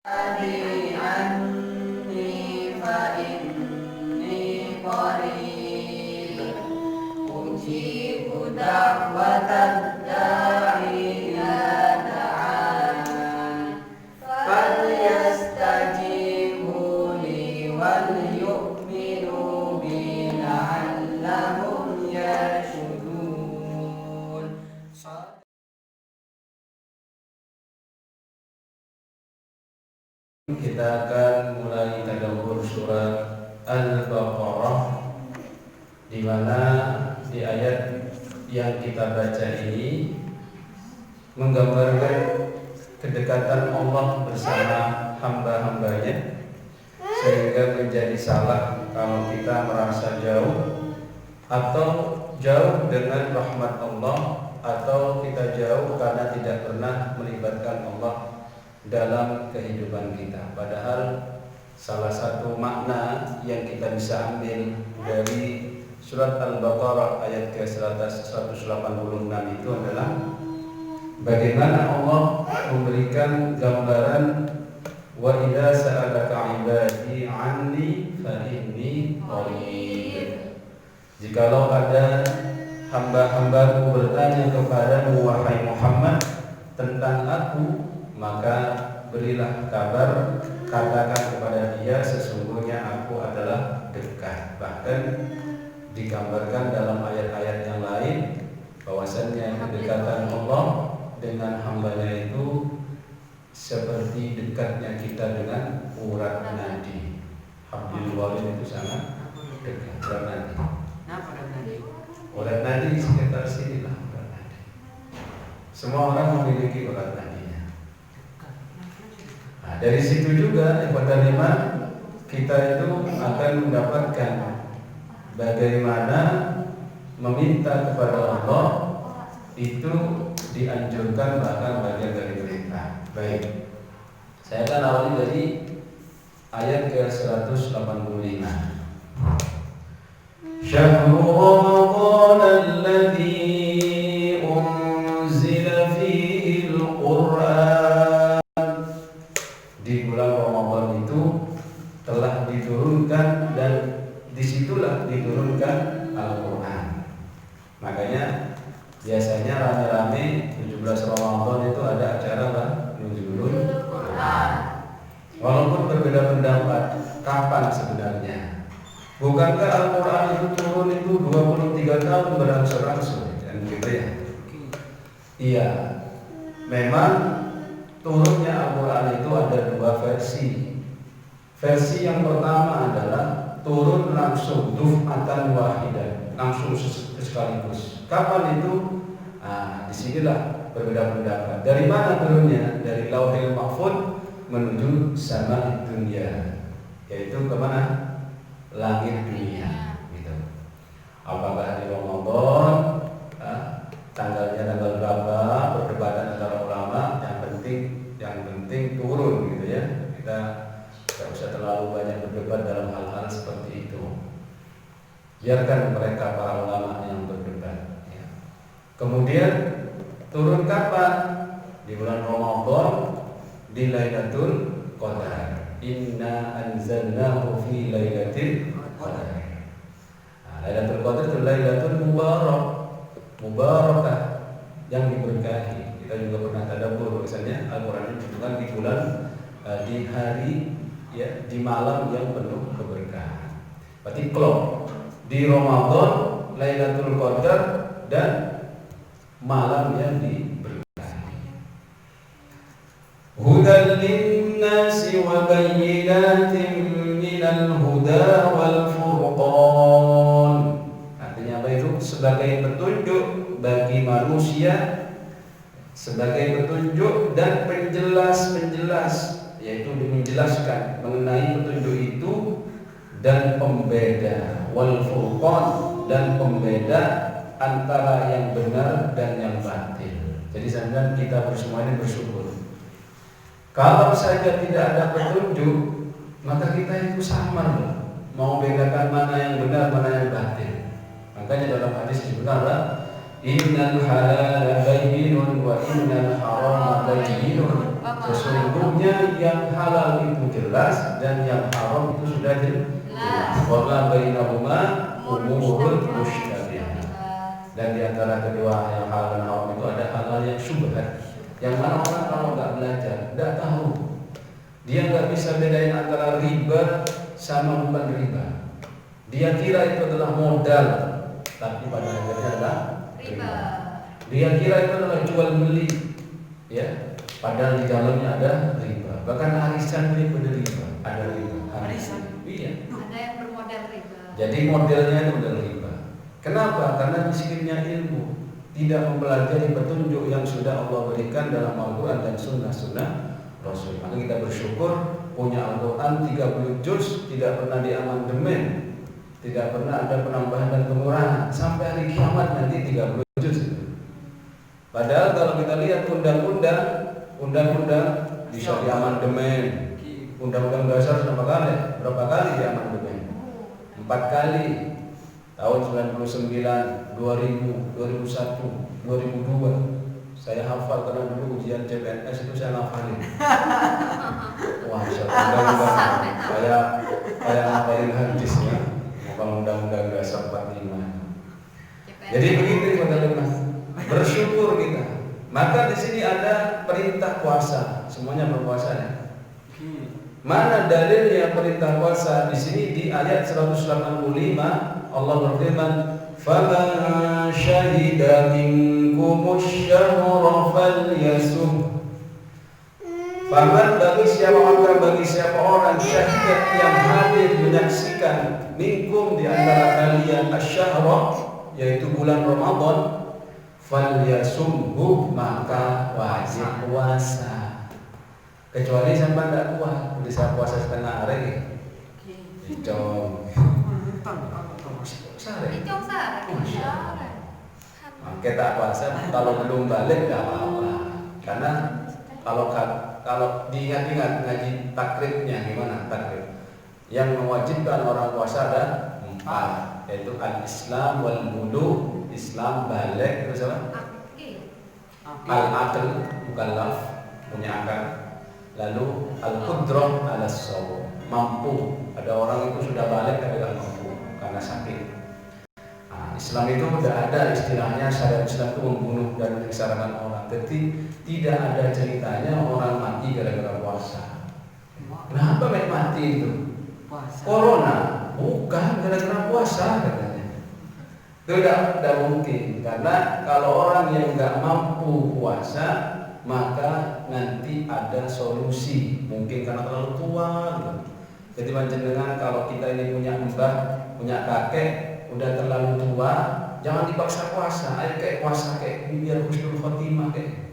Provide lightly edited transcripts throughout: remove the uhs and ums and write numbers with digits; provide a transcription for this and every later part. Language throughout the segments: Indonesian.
anni fa inni qarib ujibu da'watad da'i idza da'an falyastajibu li wal yu'minu bi la'allahum yarshudun. Kita akan mulai tadabbur surat Al-Baqarah, di mana di ayat yang kita baca ini menggambarkan kedekatan Allah bersama hamba-hambanya, sehingga menjadi salah kalau kita merasa jauh atau jauh dengan rahmat Allah, atau kita jauh karena tidak pernah melibatkan Allah dalam kehidupan kita. Padahal salah satu makna yang kita bisa ambil dari surat Al-Baqarah ayat ke-186 itu adalah bagaimana Allah memberikan gambaran wa idza sa'alaka 'ibadi 'anni fa inni qarib. Jikalau ada hamba-hambaku bertanya kepadamu wahai Muhammad tentang aku, maka berilah kabar, katakan kepada dia sesungguhnya aku adalah dekat. Bahkan digambarkan dalam ayat-ayat yang lain bahwasannya kedekatan Allah dengan hambanya itu seperti dekatnya kita dengan urat nadi. Hablul warid itu sangat dekat. Urat nadi sekitar sini lah urat nadi. Semua orang memiliki urat nadi. Nah, dari situ juga kepada iman kita itu akan mendapatkan bagaimana meminta kepada Allah itu dianjurkan, bahkan bagian dari perintah. Baik, saya akan awali dari ayat ke-185. Syahrul Ramadan alladzi unzila fihi al-Qur'an. Di bulan Ramadan itu telah diturunkan dan disitulah diturunkan Al-Quran. Makanya biasanya rame-rame 17 Ramadan itu ada acara Nuzulul Quran. Walaupun berbeda pendapat kapan sebenarnya. Bukankah Al-Quran itu turun itu 23 tahun berangsur-angsur kan gitu ya? Iya. Memang turunnya Al-Quran itu ada dua versi. Versi yang pertama adalah turun langsung duf'atan wahidah, langsung sekaligus. Kapan itu? Disinilah berbeda pendapat. Dari mana turunnya? Dari Lauhil Mahfuz menuju sama dunia, yaitu kemana? Langit dunia. Gitu. Apakah di Ramadan? Tanggalnya tanggal berapa? Perdebatan antara ulama. Yang penting turun gitu ya. Kita tidak usah terlalu banyak berdebat dalam hal-hal seperti itu. Biarkan mereka para ulama yang berdebat ya. Kemudian turun kapan? Di bulan Ramadan, di Lailatul Qadar. Inna anzalnahu fi Lailatul Qadar. Lailatul Qadar itu Lailatul Mubarakah, yang diberkahi. Kita juga pernah tadabbur misalnya Al-Quran itu bukan di bulan di hari ya, di malam yang penuh keberkahan. Berarti klop di Ramadan, Lailatul Qadar dan malam yang diberkahi. Hudan linnasi wa bayyinatin minal huda wal furqan. Artinya apa itu? Sebagai petunjuk bagi manusia, sebagai petunjuk dan penjelas-penjelas, yaitu menjelaskan mengenai petunjuk itu, dan pembeda wal furqan, dan pembeda antara yang benar dan yang batil. Jadi sampean kita semuanya bersyukur. Kalau saja tidak ada petunjuk, maka kita itu samar mau bedakan mana yang benar mana yang batil. Makanya dalam hadis disebutkan innal halala bayyinun wa innal harama bayyinun. Sesungguhnya yang halal itu jelas dan yang haram itu sudah jelas. Wa ma bainahuma umurun mushtabihah. Dan di antara kedua yang halal dan haram itu ada hal-hal yang syubhat, yang mana orang kalau nggak belajar nggak tahu, dia nggak bisa bedain antara riba sama bukan riba. Dia kira itu adalah modal, tapi pada akhirnya adalah riba. Dia kira itu adalah jual beli, ya, padahal di dalamnya ada riba. Bahkan arisan ini riba, ada riba. Arisan? Iya. Ada yang bermodal riba. Jadi modelnya itu model riba. Kenapa? Karena miskinnya ilmu, tidak mempelajari petunjuk yang sudah Allah berikan dalam Al-Quran dan sunnah-sunnah Rasul. Maka kita bersyukur punya Al-Quran 30 juz, tidak pernah diamandemen, tidak pernah ada penambahan dan pengurangan sampai hari kiamat nanti 30 juz. Padahal kalau kita lihat undang-undang bisa diamandemen. Undang-undang dasar berapa kali diamandemen? 4 kali. Tahun 99, 2000, 2001, 2002. Saya hafal karena dulu ujian CPNS itu saya hafalin. Wah, kayak ngapalin hadis ya. Bukan undang-undang dasar 45. Jadi begitu teman-teman. Bersyukur kita. Maka di sini ada perintah puasa. Semuanya berpuasa ya. Mana dalilnya perintah puasa? Di sini di ayat 185 Allah berfirman, "Faman syahida minkumus syahra falyasum." Faman bagi siapa orang syahida yang hadir menyaksikan minkum di antara kalian asyhara, yaitu bulan Ramadan, falyasumhu, maka wajib puasa. Kecuali sampai tidak kuat, bisa puasa setengah hari. Hijau sare. Kita puasa kalau belum balik nggak apa-apa. Karena kalau diingat-ingat ngaji takribnya gimana takrib? Yang mewajibkan orang puasa ada 4, yaitu al-Islam wal bulu, Islam balik, terus apa? Al-aql, mukallaf, punya akal. Lalu al-qudrah ala shaum, mampu. Ada orang itu sudah balik tapi tidak mampu karena sakit. Islam itu tidak ada istilahnya syariat Islam itu membunuh dan menyengsarakan orang. Jadi tidak ada ceritanya orang mati gara-gara puasa. Kenapa mati itu? Puasa. Corona bukan gara-gara puasa katanya. Itu tidak mungkin, karena kalau orang yang nggak mampu puasa maka nanti ada solusi. Mungkin karena terlalu tua. Jadi panjenengan kalau kita ini punya mbah, punya kakek udah terlalu tua, jangan dipaksa puasa. Ayo kayak puasa kayak biar husnul khotimah kayak.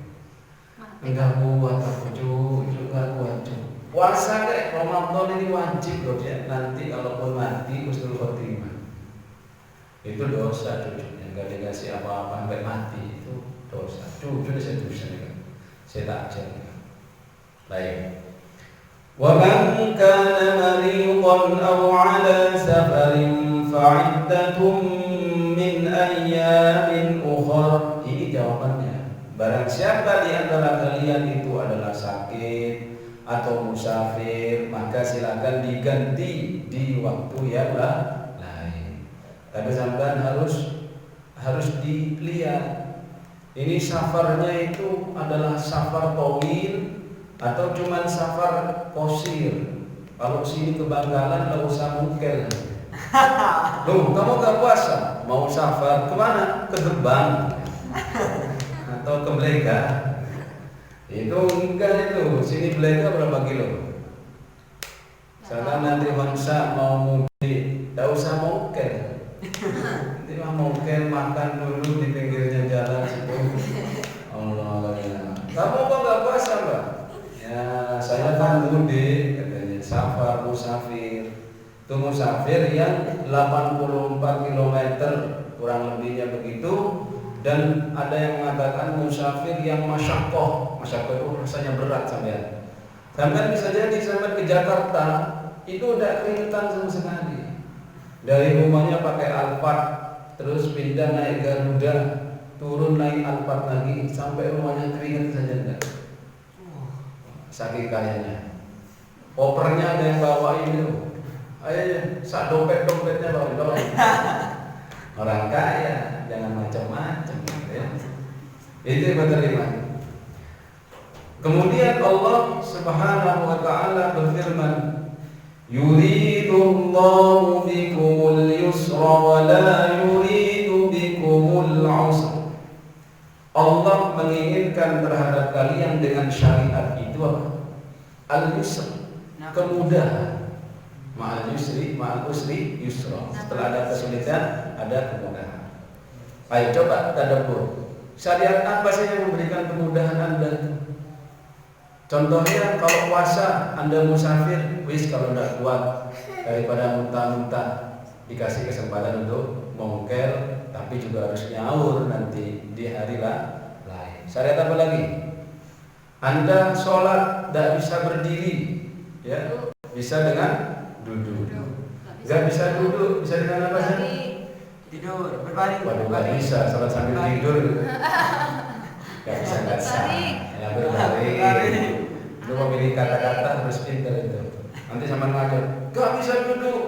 Enggak buat aku juga buat puasa kayak Ramadan ini wajib loh dia. Nanti kalaupun mati husnul khotimah. Itu dosa cucunya, enggak dikasih apa-apa sampai mati itu dosa. Cucu saya tulisan saya tak ajar. Baik. وَمَنْ كَانَ مَرِيضًا أَوْ عَلَى سَفَرٍ فَعِدَّةٌ مِنْ أَيَّامٍ أُخَرَ. Ini jawabannya. Barang siapa di antara kalian itu adalah sakit atau musafir, maka silakan diganti di waktu yang lain. Tapi sampai harus dilihat. Ini safarnya itu adalah safar tawil atau cuman safar qasir. Kalau sini ke Bangkalan nggak usah mungkel. Loh, kamu nggak puasa? Mau safar kemana? Ke Gebang atau ke Belega? Itu enggak itu. Sini Belega berapa kilo? Sana nanti mangsa mau mudik, nggak usah mungkel. Nanti mungkel makan dulu di pinggirnya jalan situ. Allah ya. Kamu kok nggak puasa, Mbak? Ya, saya kan mudik katanya, safar musafir. Itu musafir yang 84 km kurang lebihnya begitu. Dan ada yang mengatakan musafir yang masyakoh itu rasanya berat sampai. Sampai bisa jadi sampai ke Jakarta itu udah keringetan sama sekali. Dari rumahnya pakai Alphard, terus pindah naik Garuda, turun naik Alphard lagi, sampai rumahnya keringet saja enggak. Saking kayanya. Opernya ada yang bawain itu. Ayo, sak dompetnya bawa. Orang kaya, jangan macam-macam ya. Itu yang berterima. Kemudian Allah Subhanahu wa taala berfirman, yuridullahu bikumul yusra wa la yuridu bikumul usra. Allah menginginkan terhadap kalian dengan syariat itu apa? Al-yusra, kemudahan. Ma'al usri yusra. Setelah ada kesulitan, ada kemudahan. Ayo coba tadabbur. Syariat apa sih yang memberikan kemudahan Anda itu? Contohnya kalau puasa Anda musafir, kalau tidak kuat daripada muntah-muntah, dikasih kesempatan untuk mongkel, tapi juga harus nyaur nanti di hari lain. Syariat apa lagi? Anda sholat tidak bisa berdiri, ya, bisa dengan duduk. Nggak bisa duduk, bisa dengan apa sih? Tidur, berbaring. Waduh, nggak bisa sholat sambil tidur. Nggak bisa, nggak sah. Ya, berbaring. Itu memilih kata-kata harus pintar itu. Nanti sama ngajar, nggak bisa duduk,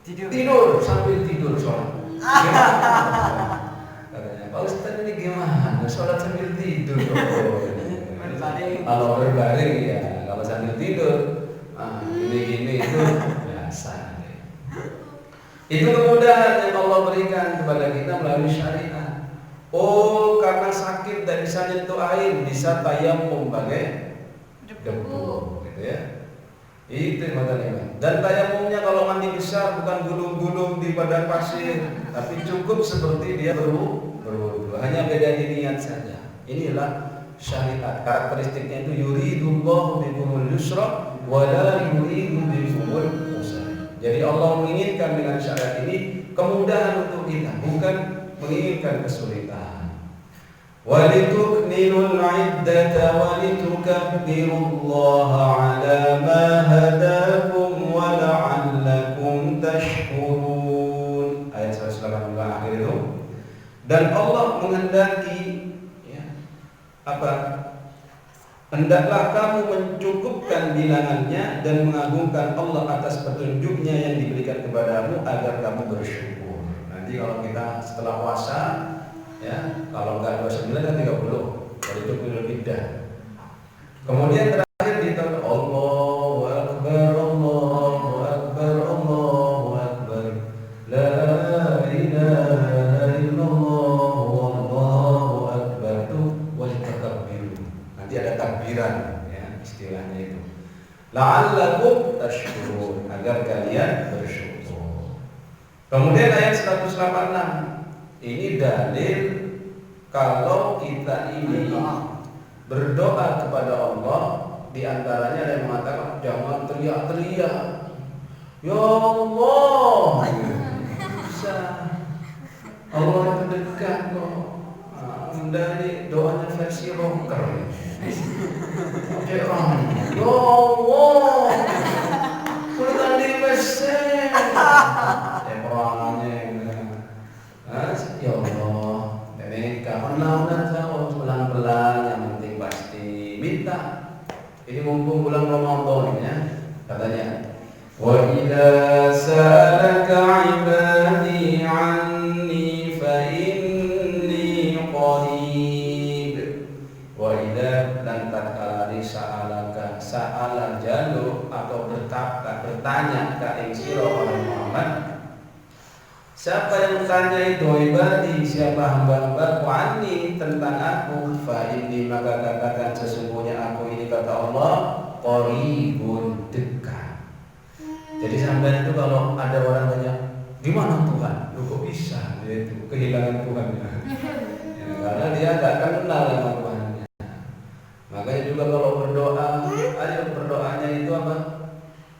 tidur sambil tidur sholat. Katanya, Pak Ustadz ini gimana? Sholat sambil tidur. Kalau berbaring ya, kalau sambil tidur, gini itu biasa. Itu kemudahan yang Allah berikan kepada kita melalui syariat. Oh, karena sakit tidak bisa nyentuh air, bisa tayamum pakai debu, gitu ya. Itu yang makanya. Dan tayamumnya kalau mandi besar bukan gulung-gulung di padang pasir, tapi cukup seperti dia berwudu. Hanya beda niat saja. Inilah syariat. Karakteristiknya itu yuridullahu bikumul yusra wa la yuridu bikumul usra. Jadi Allah menginginkan dengan syariat ini kemudahan untuk kita, bukan menginginkan kesulitan. Walitukmilul iddata walitukabbirullaha ala ma hadakum wa la'allakum tashkurun. Ayat 182 akhir itu. Dan Allah menghendaki apa? Hendaklah kamu mencukupkan bilangannya dan mengagungkan Allah atas petunjuknya yang diberikan kepadamu agar kamu bersyukur. Nanti kalau kita setelah puasa, ya, kalau enggak 29 kan 30, kalau itu iddah. Kemudian terakhir kita Allahu Akbar, Allahu Akbar, Allahu Akbar, la ilaha illallah, wallahu akbar. Itu wajib takbir. Nanti ada takbiran, ya, istilahnya itu. La'allakum tashkurun, agar kalian bersyukur. Kemudian ayat 186. Ini dalil kalau kita ini berdoa kepada Allah, di antaranya ada yang mengatakan jangan teriak-teriak. Ya Allah, bisa. Allah itu dekat kok. Dari doanya versi rocker. Ya Allah, kulitan di mesin. Ya Allah, ini kapan pelan-pelan, yang penting pasti minta. Ini mumpung bulan Ramadan ya, katanya. Wa idza sa'alaka 'ibadi 'anni fa inni qarib. Wa idza dan tatkala disa'alaka, sa'ala jaluk atau bertanya ka ing sira Muhammad. Siapa yang bertanya itu ibadi, siapa hamba-hamba ani tentang aku, fa inni maka katakan sesungguhnya aku ini kata Allah qaribun, dekat. Jadi sampai itu kalau ada orang tanya gimana Tuhan, lu kok bisa, dia itu kehilangan Tuhannya. Ya, karena dia nggak kenal sama Tuhannya. Makanya juga kalau berdoa, ayo berdoanya itu apa?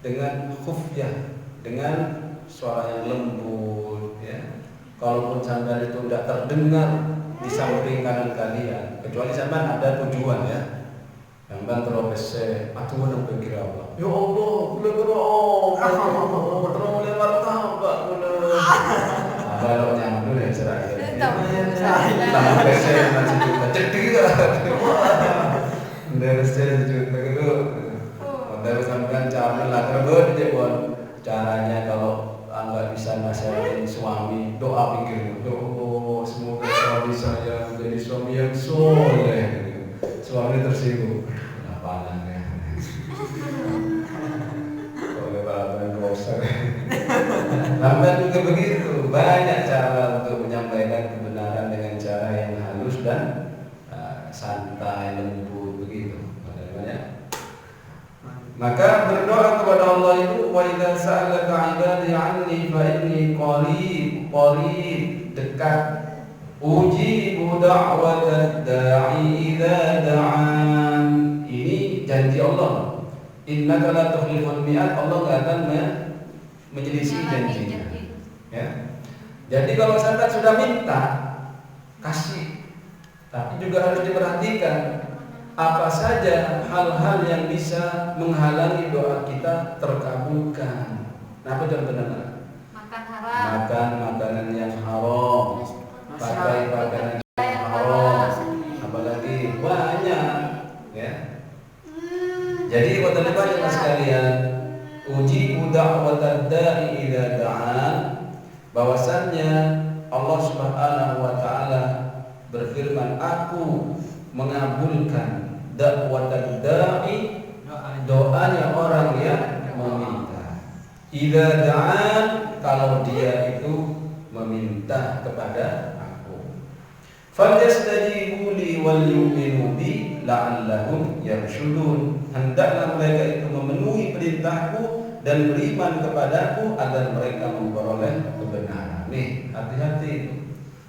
Dengan khufyah, dengan suara yang lembut, ya. Kalaupun sampai itu tidak terdengar di samping kanan kalian, kecuali sampai ada tujuan ya. Yang kan terus atuh nang pikir Allah. Ya Allah, kula terus lewat apa kula. Kalau yang dulu ya serah. Tambah pesen masih juga cedik. Dari sejuta gitu. Dari sampean cara soleh. Suami tersinggung. Kenapa anaknya? Oleh bapak dosa. Lambat juga begitu. Banyak cara untuk menyampaikan kebenaran dengan cara yang halus dan santai, lembut begitu. Banyak. Maka berdoa kepada Allah itu wa idza sa'alaka 'ibadi 'anni fa inni qarib dekat. Ujibu da'watad da'i idza da'an. Ini janji Allah. Innaka la tukhliful mi'ad. Allah enggak akan menyelisih janjinya. Ya. Jadi kalau sampai sudah minta, kasih. Tapi juga harus diperhatikan apa saja hal-hal yang bisa menghalangi doa kita terkabulkan. Apa contohnya? Makan haram. Makan makanan yang haram, pakai pakaian yang haram, apalagi banyak, ya. Jadi buat teman-teman sekalian, uji da'watad da'i idza da'an, bahwasannya Allah Subhanahu wa taala berfirman, aku mengabulkan da'watad da'i, doanya orang yang meminta. Idza da'an, kalau dia itu meminta kepada aku. Falyastajibu li wal yu'minu bi la'allahum yarshudun. Hendaklah mereka itu memenuhi perintahku dan beriman kepadaku agar mereka memperoleh kebenaran. Nih, hati-hati.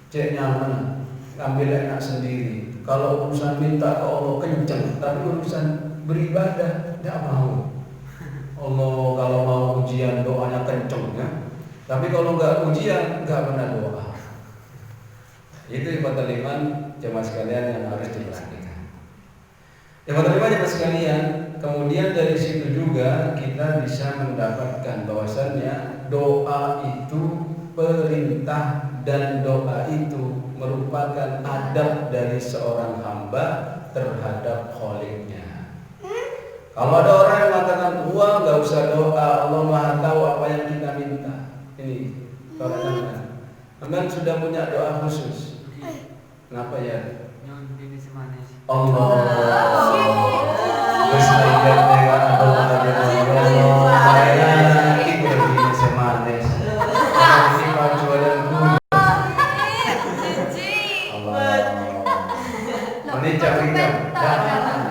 Cek nyaman, ambil enak sendiri. Kalau urusan minta ke Allah kenceng, tapi urusan beribadah tidak mau. Allah kalau mau ujian doanya kenceng, ya. Tapi kalau nggak ujian, nggak pernah doa. Itu ibadah iman jemaah sekalian yang harus diperhatikan. Ibadah iman jemaah sekalian, kemudian dari situ juga kita bisa mendapatkan bahwasannya doa itu perintah dan doa itu merupakan adab dari seorang hamba terhadap kholiknya. Kalau ada orang yang mengatakan uang nggak usah doa, Allah Maha tahu apa yang kita minta. Ini para teman, teman sudah punya doa khusus. Kenapa ya? Allah. Bersahaja dengan Allah itu lebih semanis. Ini pacuan guna. Allah. Menicam-nicam.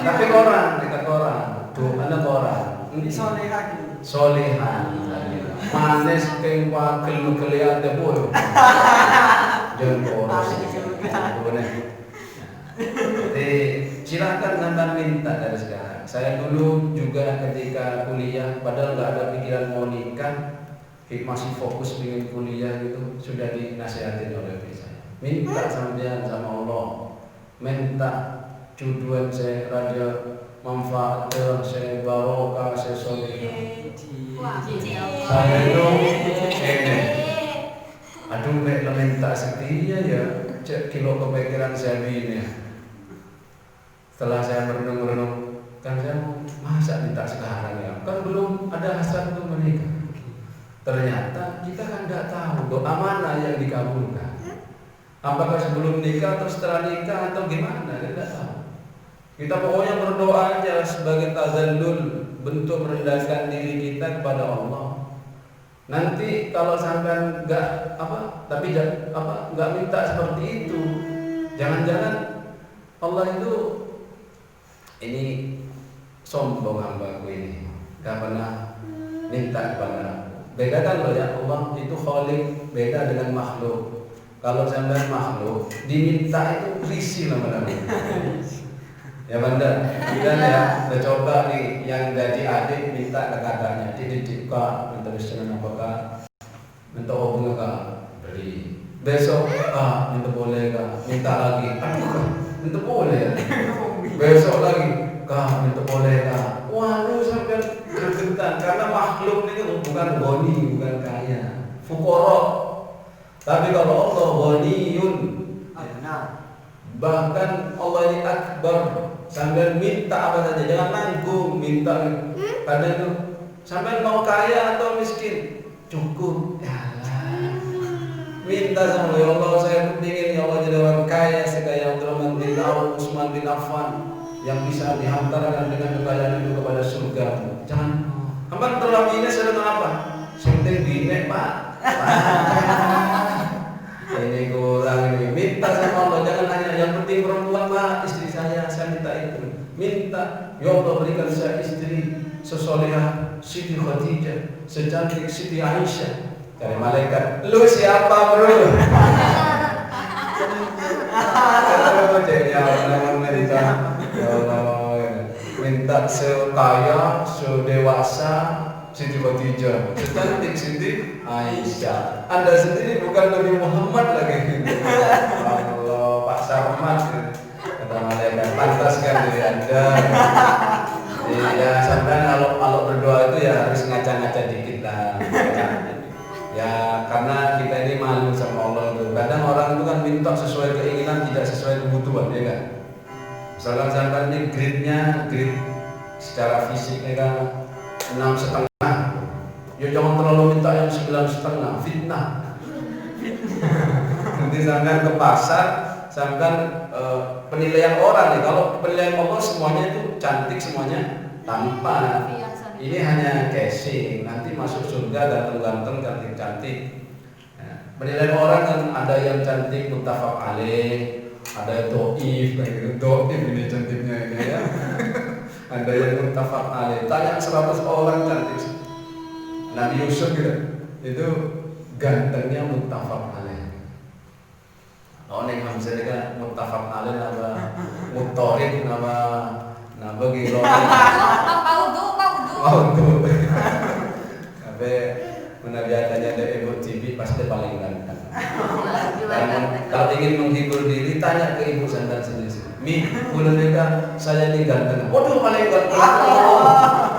Tapi orang dekat orang, tuh anak orang. Ini solehan. Manis keng wakil kelihatan boyo. Jangan poros. Jadi silakan nanti minta dari sekarang. Saya dulu juga ketika kuliah, padahal nggak ada pikiran mau nikah, masih fokus dengan kuliah gitu, sudah dinasihatin oleh saya. Minta sama dia sama Allah, minta tujuan saya raja manfaat saya barokah saya soleh. Saya itu aduh minta setia ya, cek kilo kepikiran saya ini. Setelah saya merenung-renung, kan saya masa minta sekarang ya, kan belum ada hasrat untuk menikah. Ternyata kita kan tidak tahu doa mana yang dikabulkan. Apakah sebelum nikah atau setelah nikah atau gimana, kita tidak tahu. Kita pokoknya berdoa aja sebagai tazallul, bentuk merendahkan diri kita kepada Allah. Nanti kalau sampai nggak minta seperti itu, jangan-jangan Allah itu ini sombong hambaku ini, nggak pernah minta kepada aku. Bedakan loh ya, Allah itu khalik, beda dengan makhluk. Kalau sampai makhluk diminta itu risih lama-lama. Ya benda, dan ya, udah coba nih yang jadi adik minta ke kakaknya, dididik kak, terus dengan apakah, minta hubungan kak, beri. Besok kak, minta boleh kak, minta lagi, aduh kak, minta boleh ya. Besok lagi, kak, minta boleh kak. Waduh sampai gergetan, karena makhluk ini bukan goni, bukan kaya, fukorok. Tapi kalau Allah ghaniyun, bahkan Allah ini akbar, sambil minta apa saja, jangan nanggung minta. Karena itu sampai mau kaya atau miskin cukup, ya minta sama ya Allah, saya ingin ya Allah menjadi orang kaya sekaya Abdurrahman bin Auf, Utsman bin Affan yang bisa dihantarkan dengan kekayaan itu kepada surga. Jangan. Hamba terlalu ini sedang apa? Penting bine Pak. Ini kurang ini. Minta sama Allah, jangan hanya yang penting perempuan Pak, istri saya minta itu. Minta, ya Allah berikan saya istri sesolehah Siti Khadijah, secantik Siti Aisyah. Dari malaikat, lu siapa bro? Ya Allah, minta sekaya, sedewasa Siti Khadijah, secantik Siti Aisyah. Anda sendiri bukan Nabi Muhammad lagi. Allah, Pak Sarmat kata malaikat, pantaskan diri Anda. Ya sampai kalau berdoa itu ya harus ngaca-ngaca dikit lah. Ya karena kita ini malu sama Allah itu. Kadang orang itu kan minta sesuai keinginan, tidak sesuai kebutuhan, ya kan? Misalkan sampai ini grade secara fisiknya kan 6,5. Ya jangan terlalu minta yang 9,5, fitnah. Nanti sampai ke pasar, sampai penilaian orang nih. Kalau penilaian Allah semuanya itu cantik, semuanya tampan. Ini hanya casing, nanti masuk surga ganteng-ganteng, cantik-cantik. Nah, penilaian orang kan ada yang cantik muttafaq alaih, ada yang doif, kayak gitu. Doif ini cantiknya ini ya. Ada yang muttafaq alaih. Tanya 100 orang cantik. Nabi Yusuf gitu, itu gantengnya muttafaq alaih. Oh nih Hamzah kan muttafaq alaih nama mutorin nama gitu. Auto. Sampai menabiatannya dari Ibu Cibi pasti paling ganteng. Kalau ingin menghibur diri, tanya ke ibu sandan sendiri. Mi, boleh mereka saya ini ganteng. Waduh paling ganteng.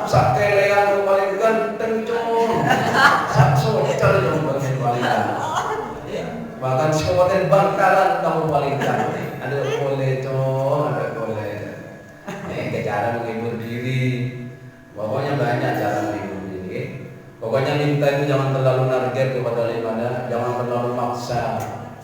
Sakelean paling ganteng cowok. Sakso cari yang paling ganteng. Bahkan Kabupaten Bangkalan kamu paling ganteng. Ada boleh cowok, ada boleh. Cara menghibur diri. Pokoknya banyak cara menghibur diri. Pokoknya minta itu jangan terlalu narget kepada ibadah, jangan terlalu maksa.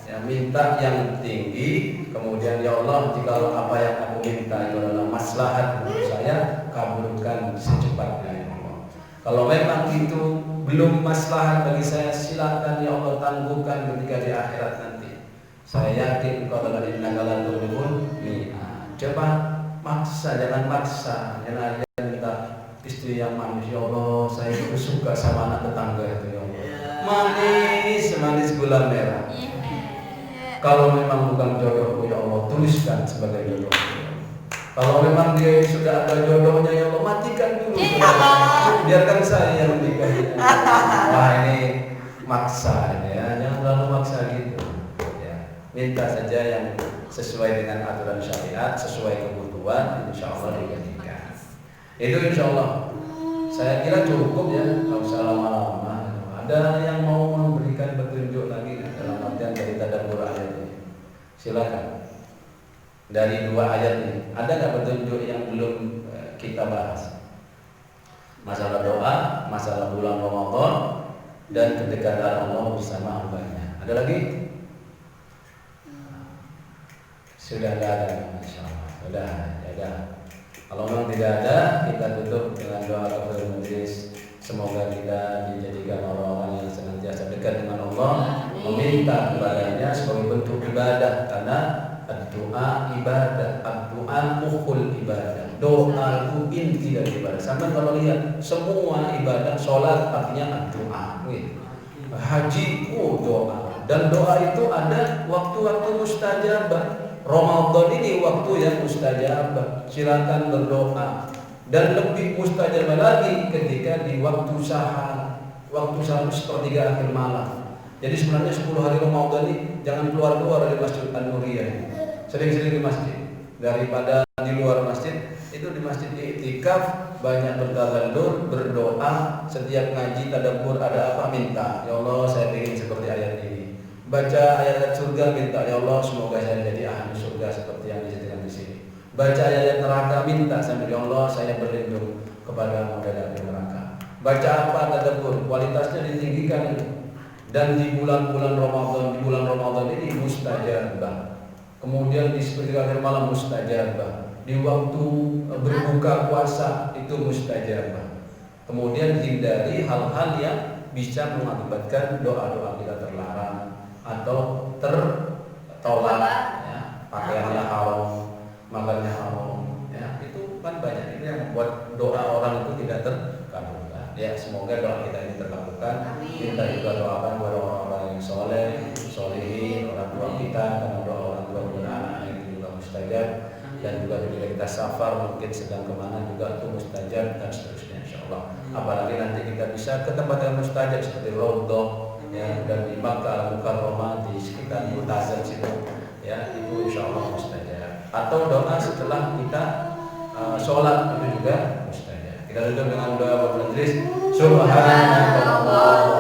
Ya, minta yang tinggi. Kemudian ya Allah, jika apa yang aku minta itu adalah maslahat untuk saya, kabulkan secepatnya ya Allah. Kalau memang itu belum maslahat bagi saya, silakan ya Allah tangguhkan ketika di akhirat nanti. Saya yakin kalau dari nagalan turun, coba maksa, jangan maksa, jangan minta istri yang manis. Ya Allah, saya itu suka sama anak tetangga itu ya Allah. Manis gula merah. Kalau memang bukan jodohku ya Allah, tuliskan sebagai jodohku. Kalau memang dia sudah ada jodohnya ya Allah, matikan dulu. Biarkan saya yang menikahi. Wah ini maksa ya, jangan terlalu maksa gitu. Ya, minta saja yang sesuai dengan aturan syariat, sesuai kebutuhan, insya Allah digantikan. Itu insya Allah. Saya kira cukup ya, nggak usah lama-lama. Ada yang mau memberikan petunjuk lagi dalam artian dari tadabbur ayat ini? Silakan. Dari 2 ayat ini, ada nggak petunjuk yang belum kita bahas? Masalah doa, masalah bulan Ramadan, dan kedekatan Allah bersama hambanya. Ada lagi? Sudah tidak ada, Masya Allah. Sudah, ya. Kalau memang tidak ada, kita tutup dengan doa kafaratul majlis. Semoga kita dijadikan orang-orang yang senantiasa dekat dengan Allah, meminta kepadanya sebagai bentuk ibadah, karena doa ibadah, doa mukhul ibadah. Doa itu inti dari ibadah. Sama kalau lihat semua ibadah, sholat artinya doa, haji doa, dan doa itu ada waktu-waktu mustajabah. Ramadan ini waktu yang mustajabah, silakan berdoa. Dan lebih mustajabah lagi ketika di waktu sahar, waktu sahur sepertiga akhir malam. Jadi sebenarnya 10 hari Ramadan ini jangan keluar-keluar dari Masjid An-Nuriyah. Sering-sering di masjid daripada di luar masjid. Itu di masjid i'tikaf, banyak bertadabur, berdoa, setiap ngaji tadabbur ada apa minta. Ya Allah, saya ingin seperti ayat ini. Baca ayat surga minta, ya Allah semoga saya jadi ahli surga seperti yang disebutkan di sini. Baca ayat neraka minta, sampai ya Allah saya berlindung kepada dari neraka. Baca apa tadabbur, kualitasnya ditinggikan. Dan di bulan-bulan Ramadan, ini mustajabah. kemudian di sepertiga akhir malam mustajabah, di waktu berbuka puasa itu mustajabah. Kemudian hindari hal-hal yang bisa mengakibatkan doa-doa kita terlarang atau tertolak, ya, pakaiannya haram, makannya haram, ya, itu kan banyak itu yang membuat doa orang itu tidak terkabulkan. Ya, semoga doa kita ini terkabulkan. Kita juga doakan kepada orang-orang yang soleh, solehin, orang tua kita, karena doa orang tua dan anak itu juga mustajab. Dan juga ketika kita safar mungkin sedang kemana juga itu mustajab dan seterusnya insyaallah. Apalagi nanti kita bisa ke tempat yang mustajab seperti Raudhah, ya, dan di Makkah Al-Mukarramah di sekitar Multazam situ, ya, itu insyaallah mustajab. Atau doa setelah kita sholat itu juga mustajab. Kita tutup dengan doa bertulis Subhanallah